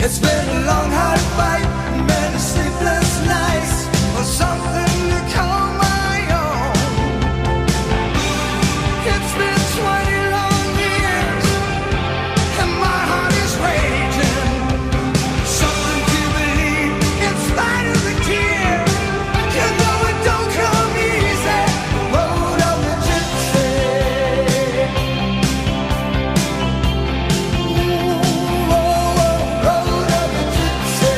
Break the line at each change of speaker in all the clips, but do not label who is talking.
It's been a long, hard fight, many sleepless nights for something to call my own. It's been 20 long years, and my heart is raging. Something to believe in spite of the tears. You know it don't come easy, the road of the gypsy. Ooh, road of the gypsy.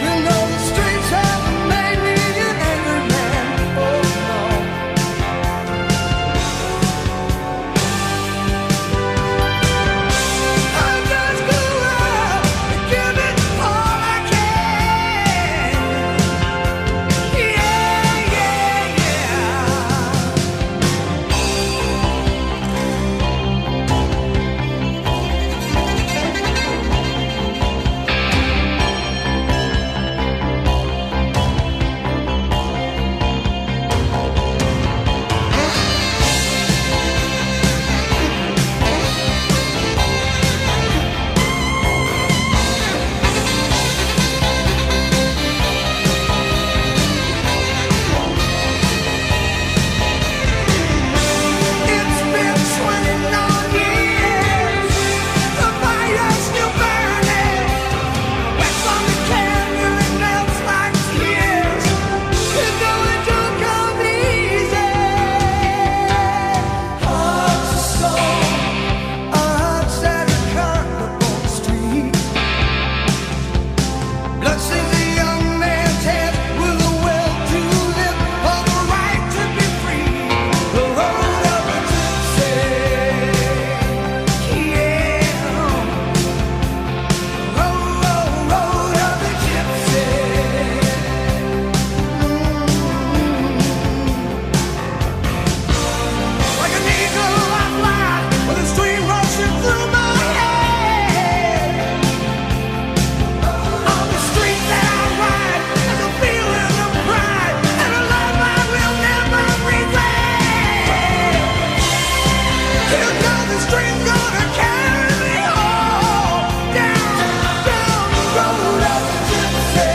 You know the streets haven't made me an angry man. Oh no. I just go out and give it all I can. Yeah, yeah, it's been 20 long years. The fire's still burning. Wax on the candle, it melts like tears. You know it don't come easy. Hearts of stone, hearts at a carnival street. Blood stains a young man's head with a will to live, for the right to be free. The road of the gypsy, yeah. Road of the gypsy. Like an eagle I fly, with a stream rushing through my head. On the street that I ride, there's a feeling of pride and a love I will never regret. You know the stream's gonna carry me home, down the road of the gypsy.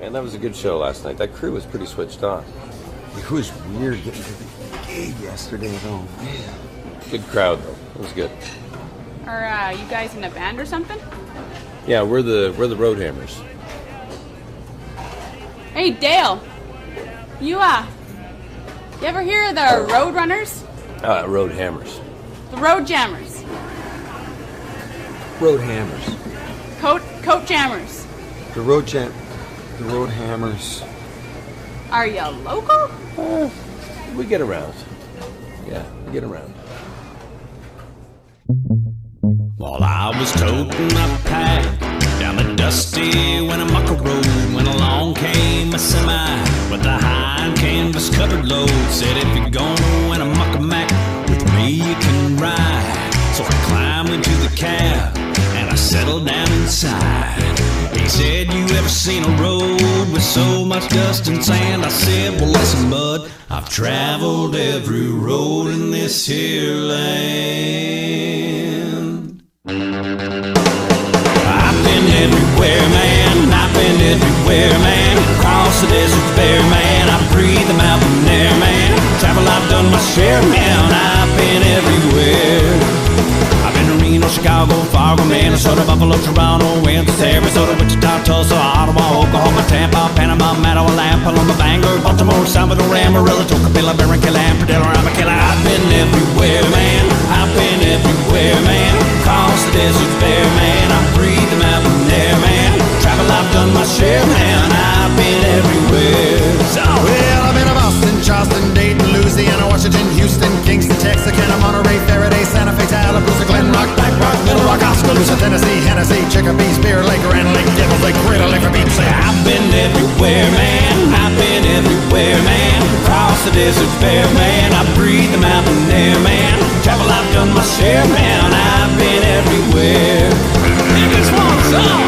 Man, that was a good show last night. That crew was pretty switched on.
It was weird getting to the gig yesterday, though. Man.
Good crowd, though. It was good.
Are you guys in a band or something?
Yeah, we're the Road Hammers.
Hey, Dale. You ever hear of the Road Runners?
Road Hammers.
The Road Jammers?
Road Hammers.
Coat Jammers?
The Road Hammers.
Are you local?
We get around. Yeah, we get around.
While I was toting my pack down the dusty Winnemucca Road, when along came a semi with a high canvas covered load. Said, if you're gonna Winnemucca Mac with me, you can ride. So I climbed into the cab and I settled down inside. He said, you ever seen a road with so much dust and sand? I said, well, listen, bud, I've traveled every road in this here land. I've been everywhere, man. I've been everywhere, man. Across the desert bare, man. I breathe the mountain air, man. Travel, I've done my share, man. I've been everywhere. I've been to Reno, Chicago, Fargo, Minnesota, Buffalo, Toronto, Winter, Arizona, Wichita, Tulsa, Ottawa, Oklahoma, Tampa, Panama, Mattawa, Paloma, Bangor, Baltimore, Salvador, Amarillo, Tocopilla, Barranquilla, Amperdale, Ramacalla. I've been everywhere, man. I've been everywhere, man. Across the deserts bare, man. I breathe the mountain air, man. Travel, I've done my share, man. I've been everywhere. So,
well, I've been to Boston, Charleston, Dayton, Louisiana, Washington, Houston, Kingston, Texarkana, Monterey, Faraday, Santa Fe, Tallapoosa, Glen Rock, Black Rock, Little Rock, Oskaloosa, Tennessee, Hennessy, Chicopee, Spear Lake, Grand Lake, Devil's Lake, Crater Lake, Beach.
I've been everywhere, man. I've been everywhere, man. Across the deserts bare, man. I breathe the mountain air, man. Travel, I've done my share, man. I've been everywhere. Hey, this one song.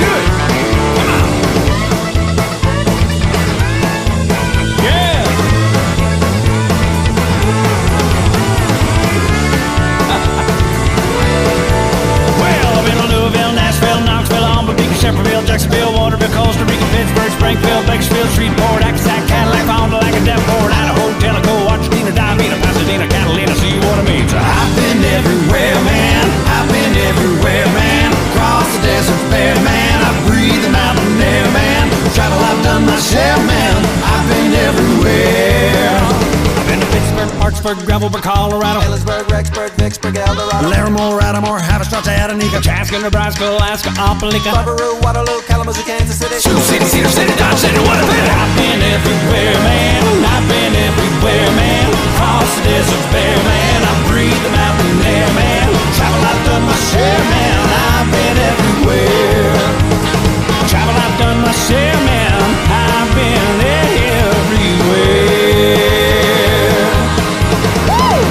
Good. Come on. Yeah. Well, I've been on Louisville, Nashville, Knoxville, Alma, Beacon, Shefferville, Jacksonville, Waterville, Costa Rica, Pittsburgh, Springfield, Bakersfield, Shreveport, Acton, Cadillac, Fond du Lac, Davenport, Idaho, Tellico, Argentina, Diamina, Pasadena, Catalina, see what I mean. So I've been everywhere, man. I've been everywhere, man. Across the deserts bare, man. I breathe the mountain air, man. Travel, I've done my share, man. I've been everywhere. I've been to Pittsburgh, Parksburg, Gravelburg, Colorado,
Ellisburg, Rexburg, Vicksburg, Eldorado,
Larimore, Attleboro, Haverstraw, Chattanooga, Chaska, Nebraska, Alaska, Opelika,
Barbaroo, Waterloo, Kalamazoo, Kansas City,
Sioux City, Cedar City, Dodge City, what a bit. I've been everywhere, man. I've been everywhere, man. Across the deserts bare, man. I breathe the mountain air, man. Travel, I've done my share, man. I've been everywhere. Travel, I've done my share, man. I've been everywhere. Woo!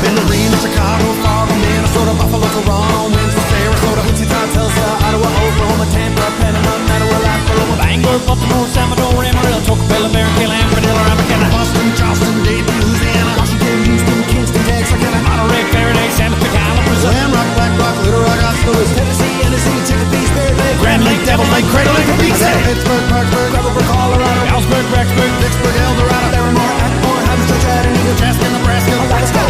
been to Reno, Chicago, Fargo, Minnesota, Buffalo, Toronto, Memphis, Sarasota, Wichita, Tulsa, Ottawa, Oklahoma, Tampa, Panama, Mattawa, Paloma,
Bangor, Baltimore, Salvador, Amarillo, Tocopilla, Barranquilla, Amperdale, Ramacalla,
Boston, Charleston, Dayton, Louisiana, Washington, Houston, Kingston, Texarkana,
Monterey, Faraday, Santa Fe, Tallapoosa,
Glen Rock, Black Rock, Little Rock, Oskaloosa, Tennessee, Hennessy, Chicopee, Spear Lake,
Grand Lake, Devil's Lake, Crater Lake, Beach.
Pittsburgh, Parksburg, Gravelburg, Colorado,
Ellsberg, Rexburg,
Vicksburg, Eldorado, Larimore, Attleboro, Haverstraw, Chattanooga, Chaska, Nebraska, Alaska,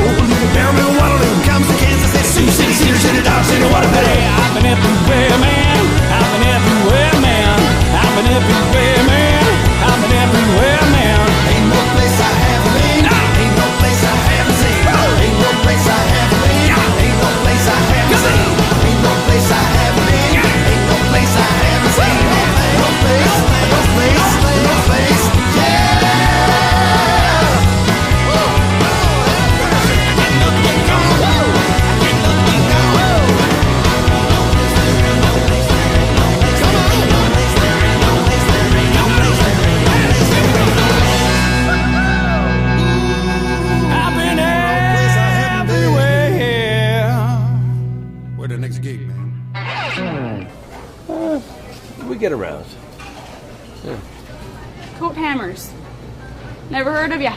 Baraboo, Waterloo, Kalamazoo, Kansas City,
Sioux City, Cedar City, Dodge City, what a bit. I've been everywhere, man. I've been everywhere, man. I've been everywhere, man. I've been everywhere, man.
Ain't no place I haven't been. Ain't no place I haven't seen. Ain't no place I haven't been. Ain't no place I haven't seen. Ain't no place I haven't been. Ain't no place I haven't seen. No place, no place, no place. Yeah.
I've been everywhere.
Where's the next gig, man?
We get around.
Coat hammers. Never heard of ya.